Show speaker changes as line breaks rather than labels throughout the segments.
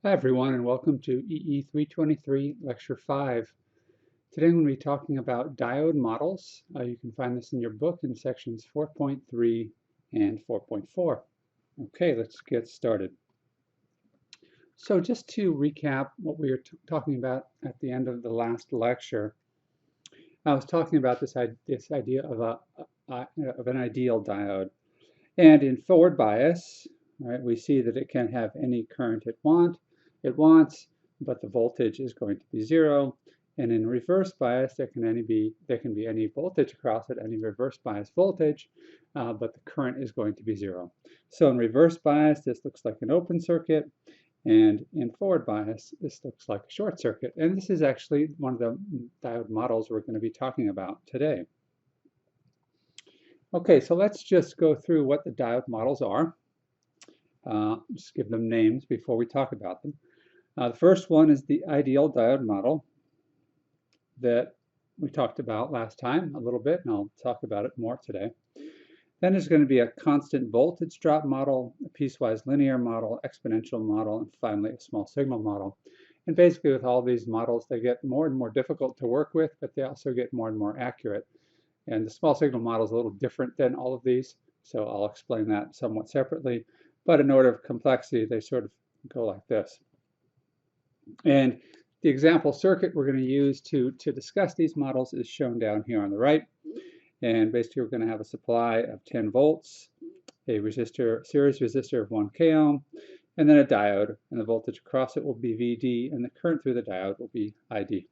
Hi everyone, and welcome to EE323 Lecture 5. Today I'm going to be talking about diode models. You can find this in your book in sections 4.3 and 4.4. Okay, let's get started. So just to recap what we were talking about at the end of the last lecture, I was talking about this idea of an ideal diode. And in forward bias, right, we see that it can have any current it wants, but the voltage is going to be zero. And in reverse bias, there can be any voltage across it, any reverse bias voltage, but the current is going to be zero. So in reverse bias, this looks like an open circuit, and in forward bias, this looks like a short circuit. And this is actually one of the diode models we're going to be talking about today. Okay, so let's just go through what the diode models are. Just give them names before we talk about them. The first one is the ideal diode model that we talked about last time a little bit, and I'll talk about it more today. Then there's going to be a constant voltage drop model, a piecewise linear model, exponential model, and finally a small signal model. And basically with all these models, they get more and more difficult to work with, but they also get more and more accurate. And the small signal model is a little different than all of these, so I'll explain that somewhat separately. But in order of complexity, they sort of go like this. And the example circuit we're going to use to discuss these models is shown down here on the right. And basically, we're going to have a supply of 10 volts, a series resistor of 1 k ohm, and then a diode. And the voltage across it will be VD, and the current through the diode will be ID.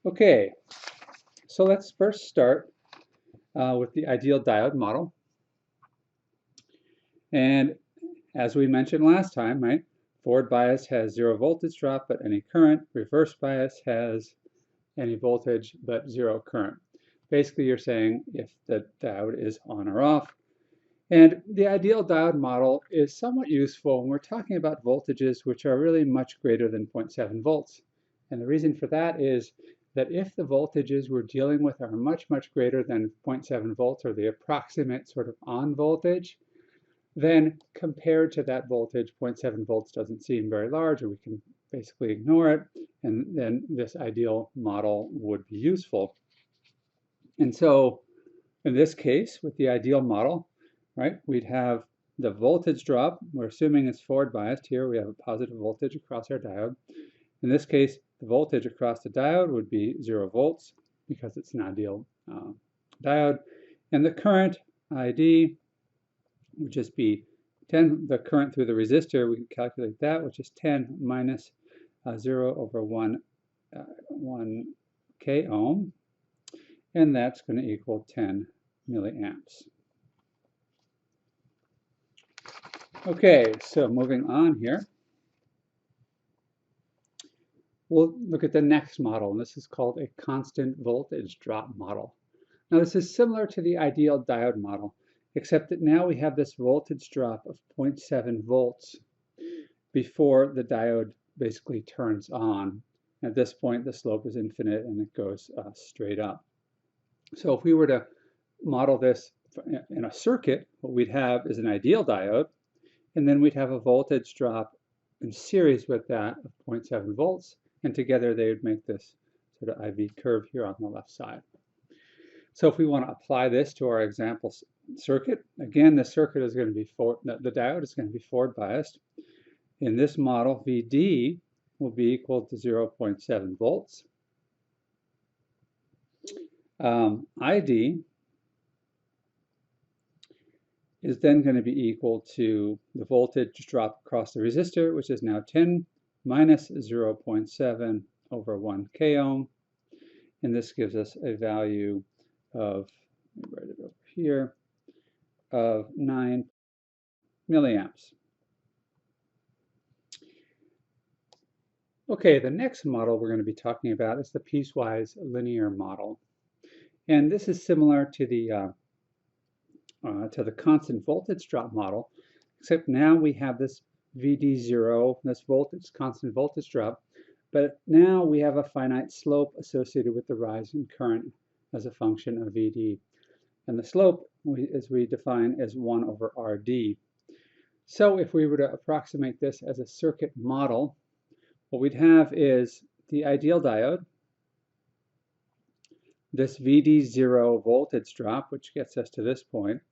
Okay, so let's first start with the ideal diode model. And as we mentioned last time, right, forward bias has zero voltage drop but any current. Reverse bias has any voltage but zero current. Basically, you're saying if the diode is on or off. And the ideal diode model is somewhat useful when we're talking about voltages which are really much greater than 0.7 volts. And the reason for that is that if the voltages we're dealing with are much, much greater than 0.7 volts, or the approximate sort of on voltage, then compared to that voltage, 0.7 volts doesn't seem very large, or we can basically ignore it, and then this ideal model would be useful. And so in this case, with the ideal model, right, we'd have the voltage drop. We're assuming it's forward biased here. We have a positive voltage across our diode. In this case, the voltage across the diode would be 0 volts because it's an ideal diode. And the current ID would just be 10, the current through the resistor, we can calculate that, which is 10 minus 0 over 1 k ohm, and that's going to equal 10 milliamps. Okay, so moving on here, we'll look at the next model, and this is called a constant voltage drop model. Now this is similar to the ideal diode model, except that now we have this voltage drop of 0.7 volts before the diode basically turns on. At this point, the slope is infinite and it goes straight up. So if we were to model this in a circuit, what we'd have is an ideal diode, and then we'd have a voltage drop in series with that of 0.7 volts, and together they would make this sort of IV curve here on the left side. So if we want to apply this to our example circuit, again, the circuit is going to be the diode is going to be forward biased. In this model, VD will be equal to 0.7 volts. ID is then going to be equal to the voltage drop across the resistor, which is now 10 minus 0.7 over 1 k ohm. And this gives us a value of, let me write it over here, of 9 milliamps. Okay, the next model we're going to be talking about is the piecewise linear model. And this is similar to the constant voltage drop model, except now we have this VD0, this constant voltage drop, but now we have a finite slope associated with the rise in current as a function of VD. And the slope, as we define, is 1 over RD. So if we were to approximate this as a circuit model, what we'd have is the ideal diode, this VD0 voltage drop, which gets us to this point,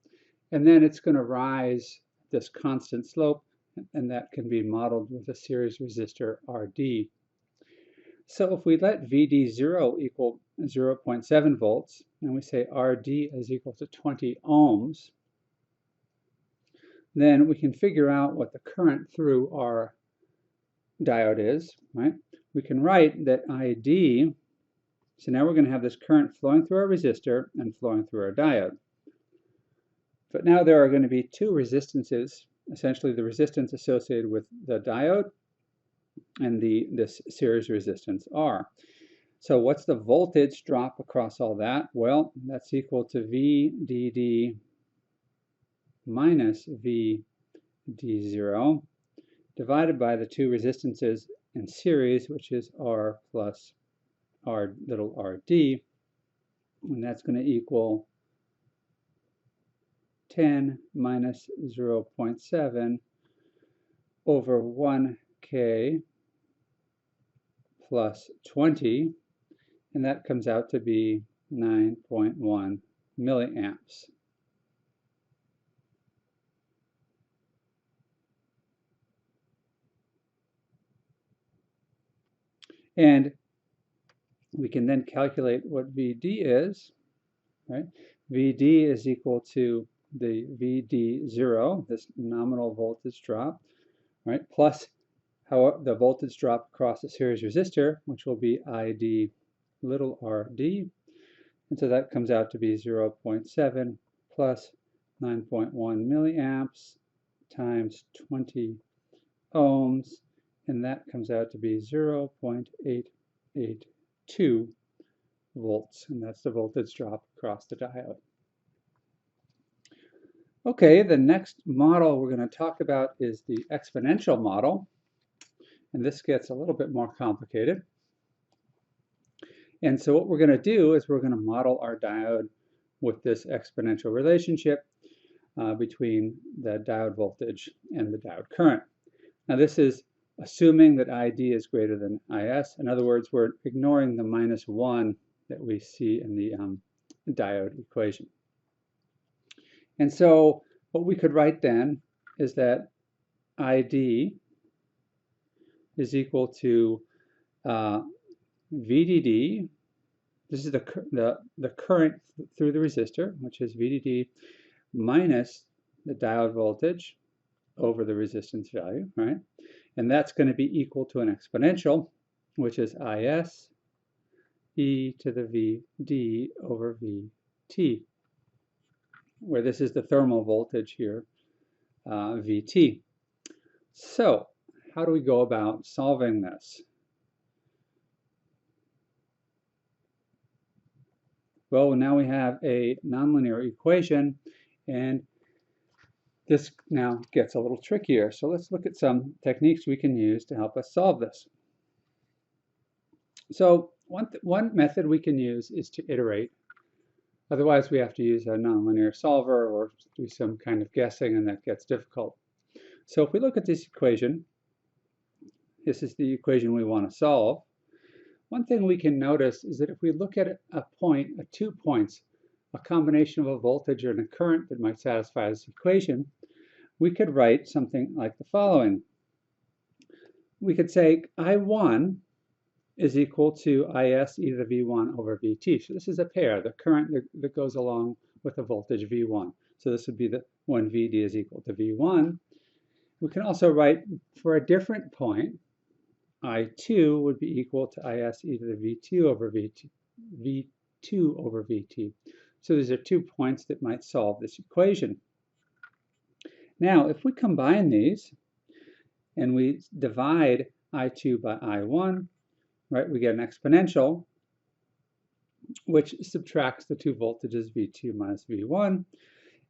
and then it's going to rise this constant slope, and that can be modeled with a series resistor RD. So if we let VD0 equal 0.7 volts, and we say RD is equal to 20 ohms, then we can figure out what the current through our diode is, right? We can write that ID, so now we're going to have this current flowing through our resistor and flowing through our diode. But now there are going to be two resistances, essentially the resistance associated with the diode and this series resistance R. So what's the voltage drop across all that? Well, that's equal to VDD minus VD0 divided by the two resistances in series, which is R plus R little rd, and that's going to equal 10 minus 0.7 over 1K plus 20, and that comes out to be 9.1 milliamps. And we can then calculate what VD is, right? VD is equal to the VD0, this nominal voltage drop, right, plus the voltage drop across the series resistor, which will be ID little rd. And so that comes out to be 0.7 plus 9.1 milliamps times 20 ohms, and that comes out to be 0.882 volts, and that's the voltage drop across the diode. Okay, the next model we're going to talk about is the exponential model, and this gets a little bit more complicated. And so what we're going to do is we're going to model our diode with this exponential relationship between the diode voltage and the diode current. Now this is assuming that ID is greater than IS. In other words, we're ignoring the -1 that we see in the diode equation. And so what we could write then is that ID is equal to VDD. This is the current through the resistor, which is VDD minus the diode voltage over the resistance value, right? And that's going to be equal to an exponential, which is IS e to the VD over VT, where this is the thermal voltage here, VT. So how do we go about solving this? Well, now we have a nonlinear equation, and this now gets a little trickier. So let's look at some techniques we can use to help us solve this. So one method we can use is to iterate. Otherwise, we have to use a nonlinear solver or do some kind of guessing, and that gets difficult. So if we look at this equation, this is the equation we want to solve. One thing we can notice is that if we look at a point, 2 points, a combination of a voltage and a current that might satisfy this equation, we could write something like the following. We could say I1 is equal to IS e to the V1 over VT. So this is a pair, the current that goes along with the voltage V1. So this would be the when VD is equal to V1. We can also write for a different point, I2 would be equal to IS e to the V2 over VT. So these are 2 points that might solve this equation. Now, if we combine these and we divide I2 by I1, right, we get an exponential, which subtracts the two voltages V2 minus V1.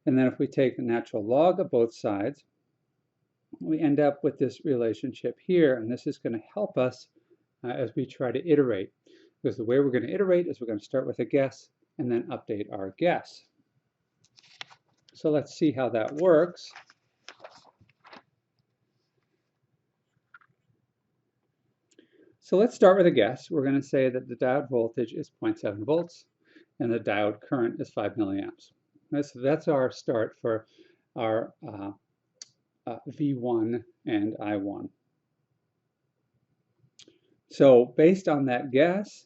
And then if we take the natural log of both sides, we end up with this relationship here, and this is going to help us as we try to iterate. Because the way we're going to iterate is we're going to start with a guess and then update our guess. So let's see how that works. So let's start with a guess. We're going to say that the diode voltage is 0.7 volts and the diode current is 5 milliamps. That's our start for our V1 and I1. So based on that guess,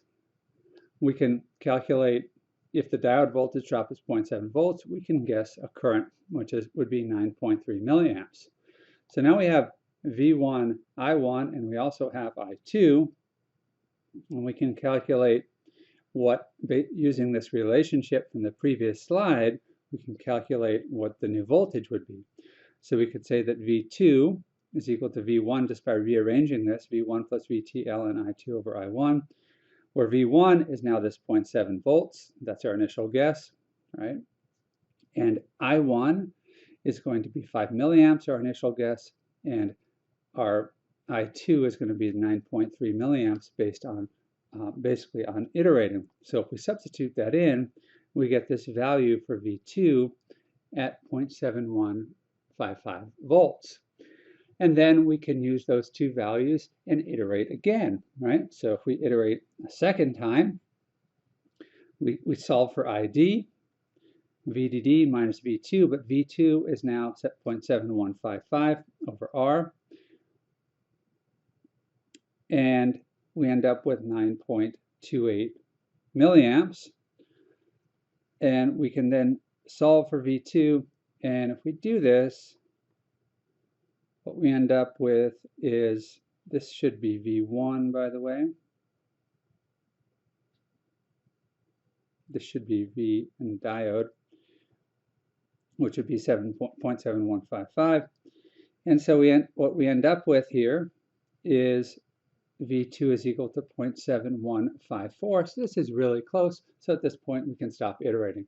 we can calculate if the diode voltage drop is 0.7 volts, we can guess a current, which would be 9.3 milliamps. So now we have V1, I1, and we also have I2, and we can calculate what, using this relationship from the previous slide, we can calculate what the new voltage would be. So we could say that V2 is equal to V1 just by rearranging this, V1 plus VT ln I2 over I1, where V1 is now this 0.7 volts. That's our initial guess, right? And I1 is going to be 5 milliamps, our initial guess, and our I2 is going to be 9.3 milliamps based on basically on iterating. So if we substitute that in, we get this value for V2 at 0.7155 volts. And then we can use those two values and iterate again, right? So if we iterate a second time, we solve for ID, VDD minus V2, but V2 is now 0.7155 over R. And we end up with 9.28 milliamps. And we can then solve for V2. And if we do this, what we end up with is, this should be V1, by the way. This should be V in diode, which would be 7.7155. And so what we end up with here is V2 is equal to 0.7154. So this is really close. So at this point, we can stop iterating.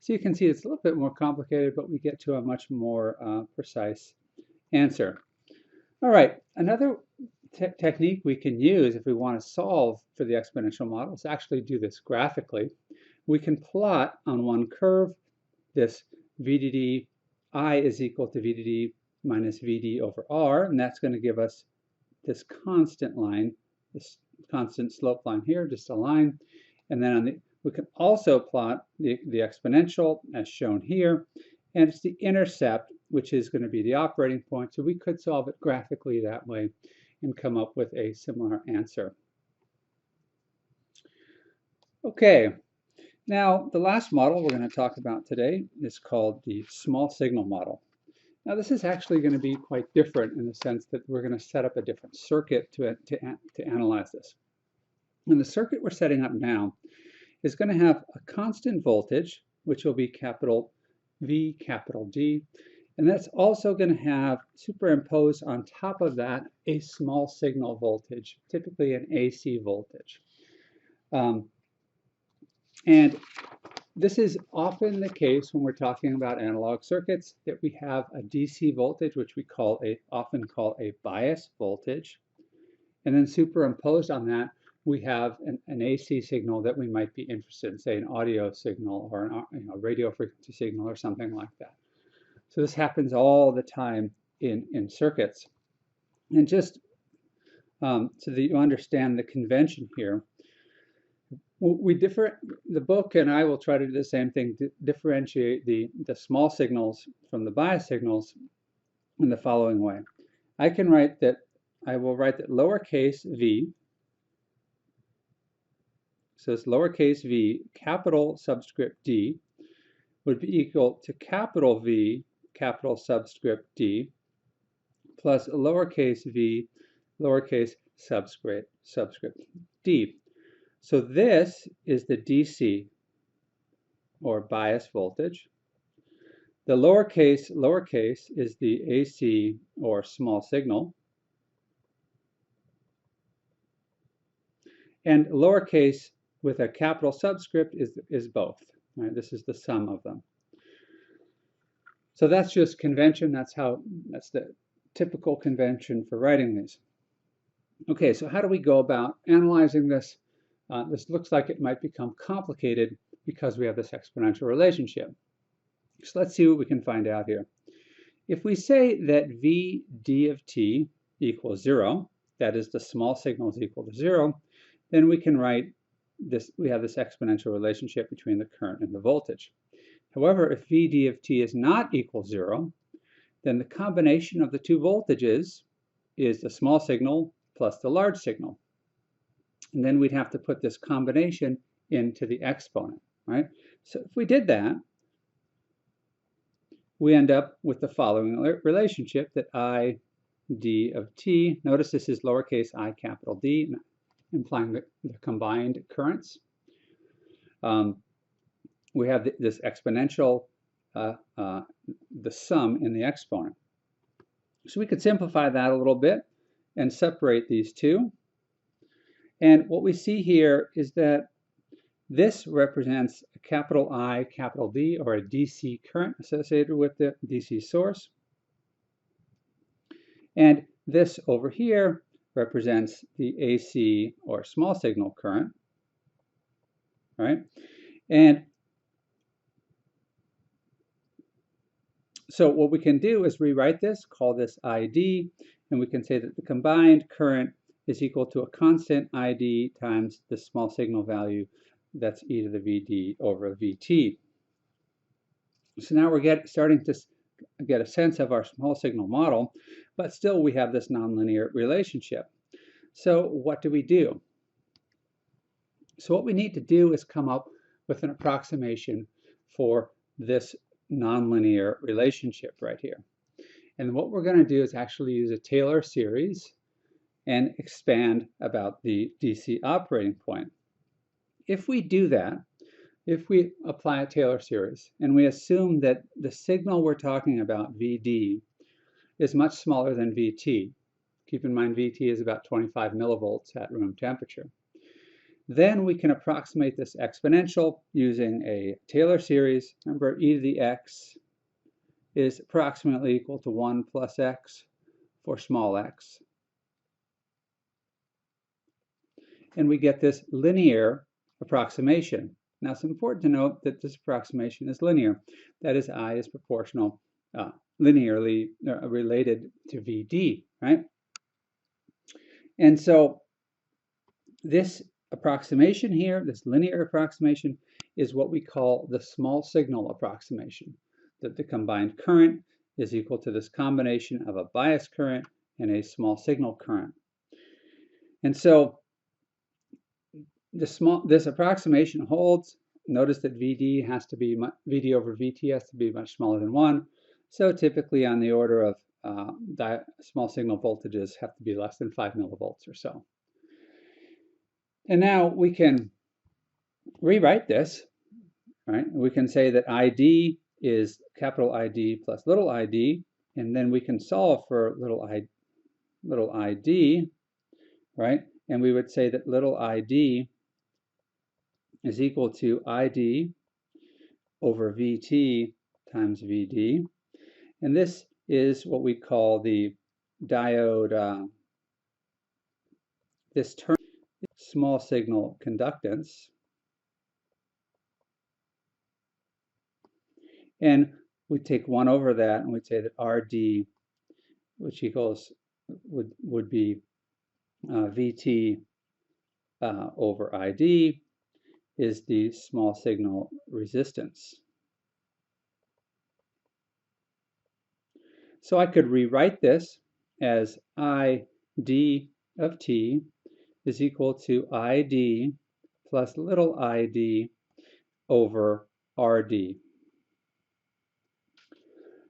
So you can see it's a little bit more complicated, but we get to a much more precise answer. All right, another technique we can use if we want to solve for the exponential model is actually do this graphically. We can plot on one curve this VDD I is equal to VDD minus VD over R, and that's going to give us this constant line, this constant slope line here, just a line. And then we can also plot the exponential as shown here, and it's the intercept, which is going to be the operating point. So we could solve it graphically that way and come up with a similar answer. Okay, now the last model we're going to talk about today is called the small signal model. Now this is actually going to be quite different in the sense that we're going to set up a different circuit to analyze this. And the circuit we're setting up now is going to have a constant voltage, which will be capital V, capital D, and that's also going to have superimposed on top of that a small signal voltage, typically an AC voltage. And this is often the case when we're talking about analog circuits, that we have a DC voltage, which we often call a bias voltage. And then superimposed on that, we have an AC signal that we might be interested in, say an audio signal or a radio frequency signal or something like that. So this happens all the time in circuits. And just so that you understand the convention here, the book and I will try to do the same thing, to differentiate the small signals from the bias signals in the following way. I will write that lowercase v, so it's lowercase v, capital subscript d, would be equal to capital V, capital subscript d, plus lowercase v, lowercase subscript d. So this is the DC, or bias voltage. The lowercase is the AC, or small signal. And lowercase with a capital subscript is both. Right? This is the sum of them. So that's just convention. That's the typical convention for writing these. Okay, so how do we go about analyzing this? This looks like it might become complicated because we have this exponential relationship. So let's see what we can find out here. If we say that VD of t equals 0, that is, the small signal is equal to 0, then we can write this, we have this exponential relationship between the current and the voltage. However, if VD of t is not equal to 0, then the combination of the two voltages is the small signal plus the large signal. And then we'd have to put this combination into the exponent, right? So if we did that, we end up with the following relationship, that ID of t, notice this is lowercase I capital D, implying the combined currents. We have this exponential, the sum in the exponent. So we could simplify that a little bit and separate these two. And what we see here is that this represents a capital I, capital D, or a DC current associated with the DC source. And this over here represents the AC, or small signal current, right? And so what we can do is rewrite this, call this ID, and we can say that the combined current is equal to a constant ID times the small signal value, that's e to the VD over VT. So now we're starting to get a sense of our small signal model, but still we have this nonlinear relationship. So what do we do? So what we need to do is come up with an approximation for this nonlinear relationship right here. And what we're going to do is actually use a Taylor series and expand about the DC operating point. If we do that, if we apply a Taylor series and we assume that the signal we're talking about, VD, is much smaller than VT, keep in mind VT is about 25 millivolts at room temperature, then we can approximate this exponential using a Taylor series. Remember, e to the x is approximately equal to 1 plus x for small x. And we get this linear approximation. Now, it's important to note that this approximation is linear. That is, I is proportional, linearly related to VD, right? And so this approximation here, this linear approximation, is what we call the small signal approximation, that the combined current is equal to this combination of a bias current and a small signal current. And so this approximation holds. Notice that VD over VT has to be much smaller than 1. So typically on the order of small signal voltages have to be less than 5 millivolts or so. And now we can rewrite this, right? We can say that ID is capital ID plus little id, and then we can solve for little id, right? And we would say that little id is equal to ID over VT times VD. And this is what we call the diode, this term, small signal conductance. And we take 1 over that and we'd say that RD, which equals, would be VT over ID, is the small signal resistance. So I could rewrite this as ID of t is equal to ID plus little id over RD.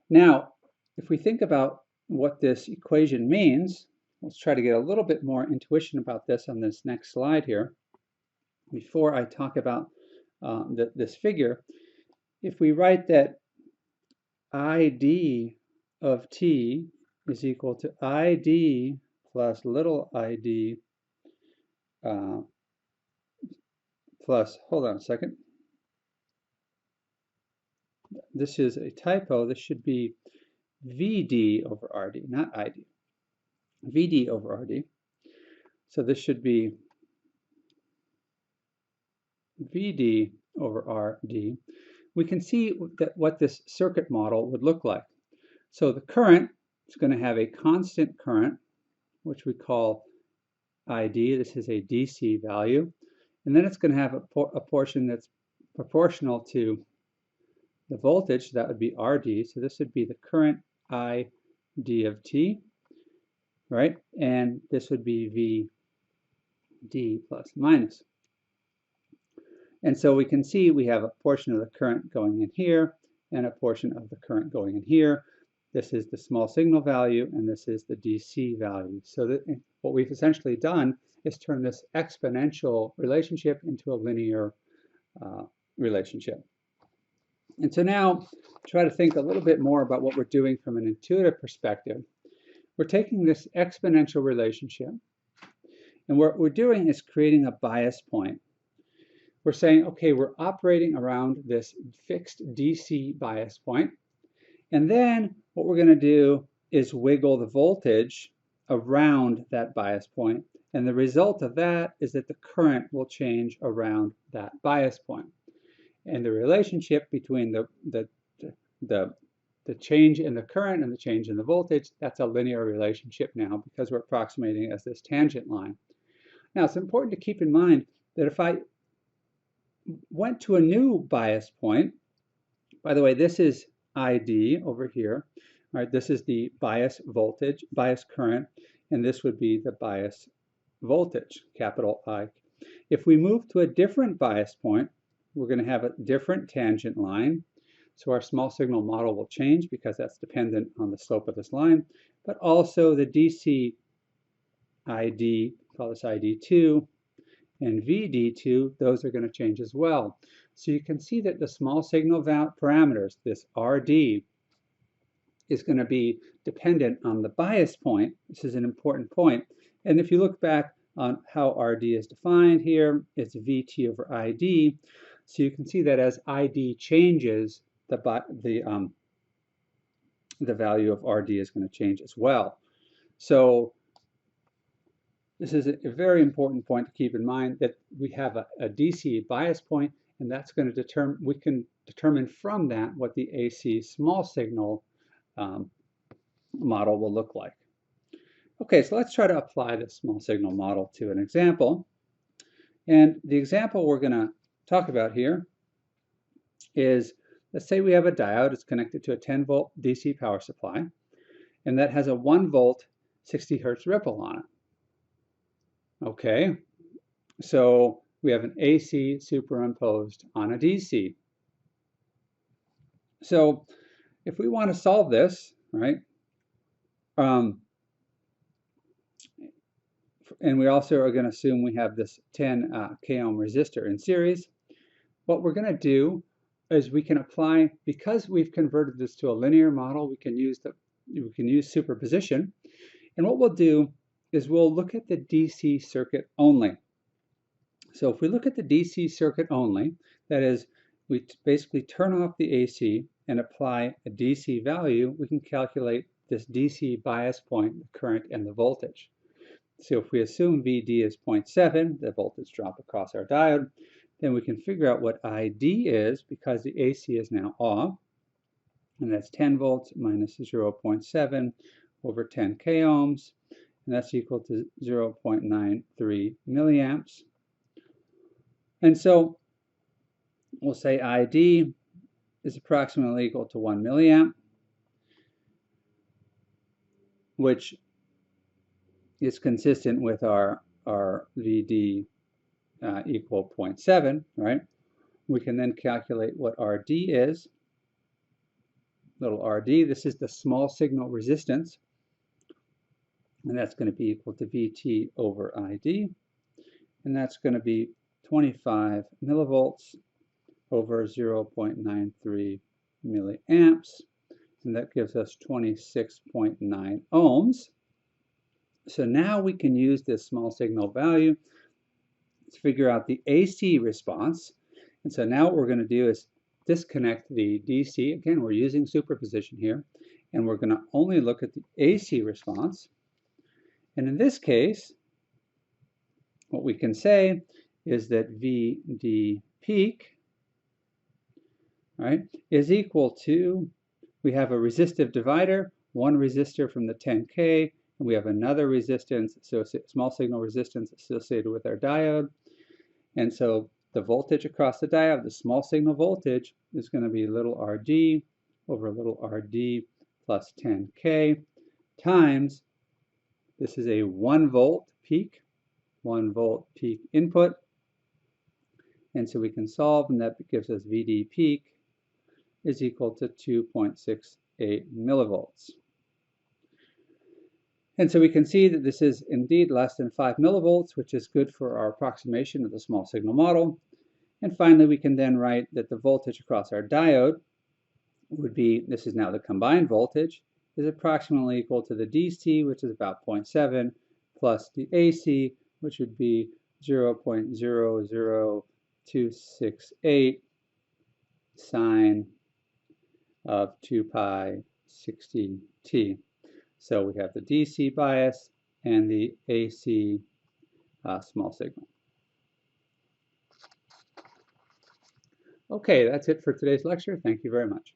Now, if we think about what this equation means, let's try to get a little bit more intuition about this on this next slide here. Before I talk about this figure, if we write that ID of t is equal to ID plus little id plus, hold on a second, this is a typo, this should be VD over RD, not ID, VD over RD. So this should be VD over RD. we can see that what this circuit model would look like. So the current is going to have a constant current, which we call ID. This is a DC value. And then it's going to have a portion that's proportional to the voltage. That would be RD. So this would be the current ID of T, right? And this would be VD plus minus. And so we can see we have a portion of the current going in here and a portion of the current going in here. This is the small signal value, and this is the DC value. So that what we've essentially done is turn this exponential relationship into a linear relationship. And so now try to think a little bit more about what we're doing from an intuitive perspective. We're taking this exponential relationship, and what we're doing is creating a bias point. We're saying, okay, we're operating around this fixed DC bias point, and then what we're going to do is wiggle the voltage around that bias point, and the result of that is that the current will change around that bias point. And the relationship between the change in the current and the change in the voltage, that's a linear relationship now because we're approximating as this tangent line. Now it's important to keep in mind that if I went to a new bias point, by the way, this is ID over here, all right, this is the bias voltage, bias current, and this would be the bias voltage, capital I. If we move to a different bias point, we're going to have a different tangent line. So our small signal model will change because that's dependent on the slope of this line, but also the DC ID, call this ID2, and VD2, those are going to change as well. So you can see that the small signal parameters, this RD, is going to be dependent on the bias point. This is an important point. And if you look back on how RD is defined here, it's VT over ID. So you can see that as ID changes, the value of RD is going to change as well. So this is a very important point to keep in mind, that we have a DC bias point, and that's going to determine, we can determine from that what the AC small signal model will look like. Okay, so let's try to apply this small signal model to an example. And the example we're going to talk about here is, let's say we have a diode. It's connected to a 10-volt DC power supply, and that has a 1-volt 60 Hertz ripple on it. Okay, so we have an AC superimposed on a DC. So if we want to solve this, right, and we also are going to assume we have this 10 k ohm resistor in series, what we're going to do is we can apply, because we've converted this to a linear model, we can use superposition. And what we'll do is we'll look at the DC circuit only. So if we look at the DC circuit only, that is, we basically turn off the AC and apply a DC value, we can calculate this DC bias point, the current and the voltage. So if we assume VD is 0.7, the voltage drop across our diode, then we can figure out what ID is, because the AC is now off, and that's 10 volts minus 0.7 over 10 k ohms, and that's equal to 0.93 milliamps. And so we'll say ID is approximately equal to 1 milliamp, which is consistent with our VD equal 0.7, right? We can then calculate what RD is. Little RD, this is the small signal resistance, and that's going to be equal to VT over ID, and that's going to be 25 millivolts over 0.93 milliamps, and that gives us 26.9 ohms. So now we can use this small signal value to figure out the AC response. And so now what we're going to do is disconnect the DC. Again, we're using superposition here, and we're going to only look at the AC response. And in this case, what we can say is that VD peak right, is equal to, we have a resistive divider, one resistor from the 10K, and we have another resistance, small signal resistance associated with our diode. And so the voltage across the diode, the small signal voltage, is going to be little rd over little rd plus 10K times, this is a 1 volt peak, 1 volt peak input. And so we can solve, and that gives us VD peak is equal to 2.68 millivolts. And so we can see that this is indeed less than 5 millivolts, which is good for our approximation of the small signal model. And finally, we can then write that the voltage across our diode would be, this is now the combined voltage, is approximately equal to the DC, which is about 0.7, plus the AC, which would be 0.00268 sine of 2 pi 60t. So we have the DC bias and the AC small signal. Okay, that's it for today's lecture. Thank you very much.